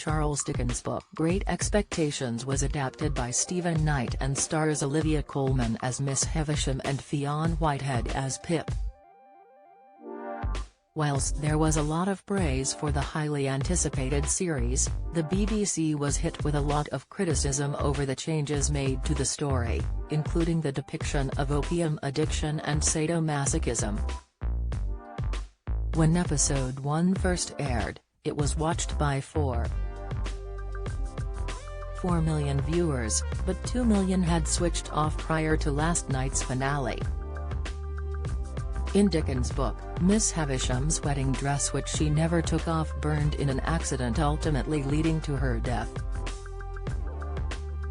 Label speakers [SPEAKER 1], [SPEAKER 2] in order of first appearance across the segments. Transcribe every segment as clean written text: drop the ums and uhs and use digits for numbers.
[SPEAKER 1] Charles Dickens' book Great Expectations was adapted by Stephen Knight and stars Olivia Colman as Miss Havisham and Fionn Whitehead as Pip. Whilst there was a lot of praise for the highly anticipated series, the BBC was hit with a lot of criticism over the changes made to the story, including the depiction of opium addiction and sadomasochism. When episode 1 first aired, it was watched by 4 million viewers, but 2 million had switched off prior to last night's finale. In Dickens' book, Miss Havisham's wedding dress, which she never took off, burned in an accident, ultimately leading to her death.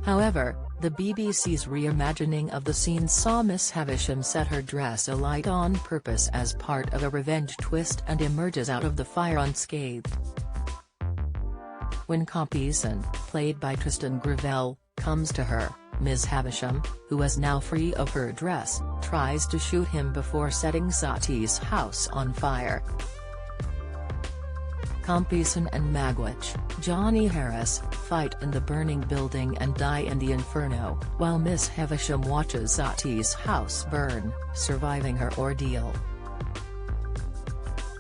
[SPEAKER 1] However, the BBC's reimagining of the scene saw Miss Havisham set her dress alight on purpose as part of a revenge twist and emerges out of the fire unscathed. When Compeyson, played by Tristan Gravel, comes to her, Ms. Havisham, who is now free of her dress, tries to shoot him before setting Sati's house on fire. Compeyson and Magwitch, Johnny Harris, fight in the burning building and die in the inferno, while Miss Havisham watches Sati's house burn, surviving her ordeal.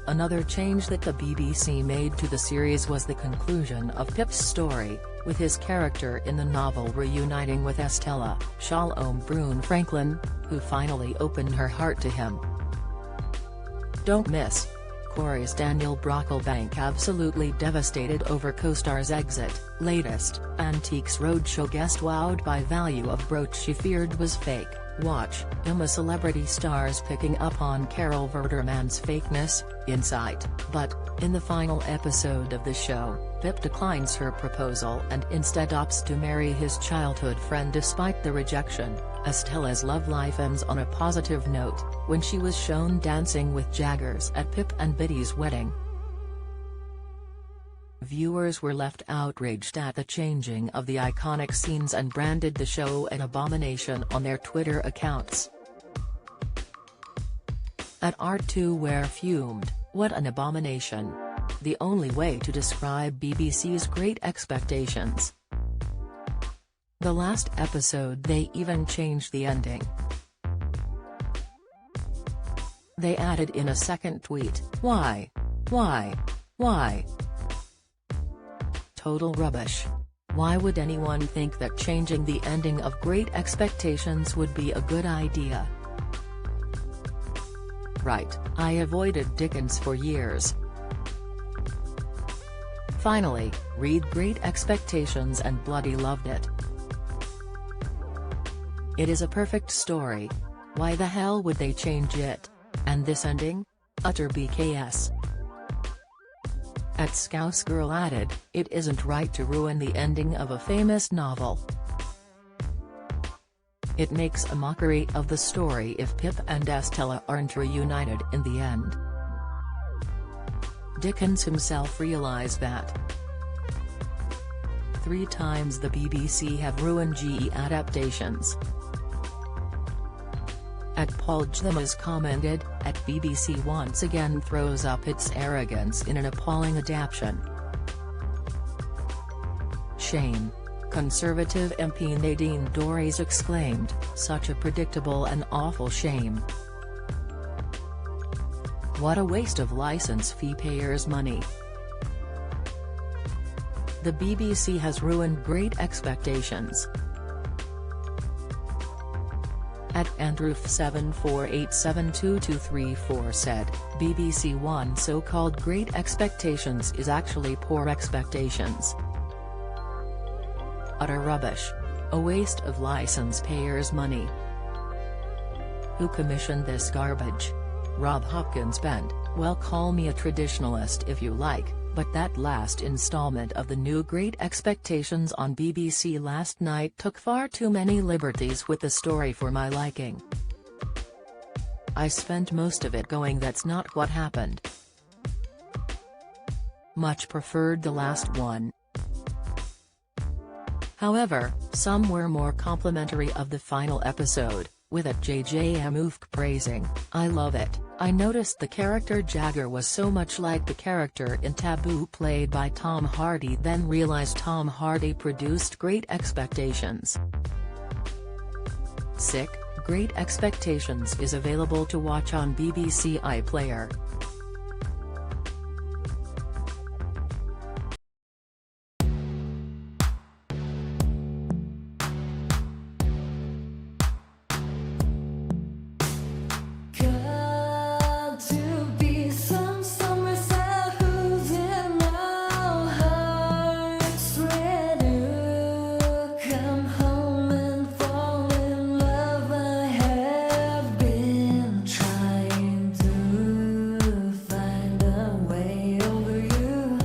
[SPEAKER 1] Another change that the BBC made to the series was the conclusion of Pip's story, with his character in the novel reuniting with Estella, Shalom Brune Franklin, who finally opened her heart to him. Don't miss. Corey's Daniel Brocklebank absolutely devastated over co-star's exit. Latest, Antiques Roadshow guest wowed by value of brooch she feared was fake. Watch, Emma celebrity stars picking up on Carol Verderman's fakeness, Insight. But, in the final episode of the show, Pip declines her proposal and instead opts to marry his childhood friend despite the rejection. Estella's love life ends on a positive note, when she was shown dancing with Jaggers at Pip and Biddy's wedding. Viewers were left outraged at the changing of the iconic scenes and branded the show an abomination on their Twitter accounts. At R2ware fumed, "What an abomination. The only way to describe BBC's Great Expectations. The last episode they even changed the ending. They added in a second tweet, Why? Total rubbish. Why would anyone think that changing the ending of Great Expectations would be a good idea? Right, I avoided Dickens for years. Finally, read Great Expectations and bloody loved it. It is a perfect story. Why the hell would they change it? And this ending? Utter BKS. At Scouse Girl added, it isn't right to ruin the ending of a famous novel. It makes a mockery of the story if Pip and Estella aren't reunited in the end. Dickens himself realized that. 3 times the BBC have ruined GE adaptations. At Paul Gthemas commented, at BBC once again throws up its arrogance in an appalling adaptation. Shame. Conservative MP Nadine Dorries exclaimed, such a predictable and awful shame. What a waste of license fee payers' money. The BBC has ruined Great Expectations. At Androof74872234 said, BBC One so-called Great Expectations is actually Poor Expectations. Utter rubbish. A waste of license payers' money. Who commissioned this garbage? Rob Hopkins penned, well, call me a traditionalist if you like, but that last installment of the new Great Expectations on BBC last night took far too many liberties with the story for my liking. I spent most of it going, that's not what happened. Much preferred the last one. However, some were more complimentary of the final episode, with it JJ praising, "I love it. I noticed the character Jagger was so much like the character in Taboo played by Tom Hardy, then realized Tom Hardy produced Great Expectations." Sick, Great Expectations is available to watch on BBC iPlayer.
[SPEAKER 2] Got to be somewhere south who's in our hearts, ready to come home and fall in love. I have been trying to find a way over you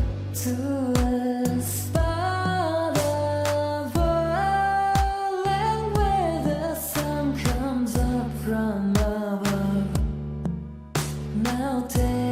[SPEAKER 2] to a spot of oil, and where the sun comes up from above. Now take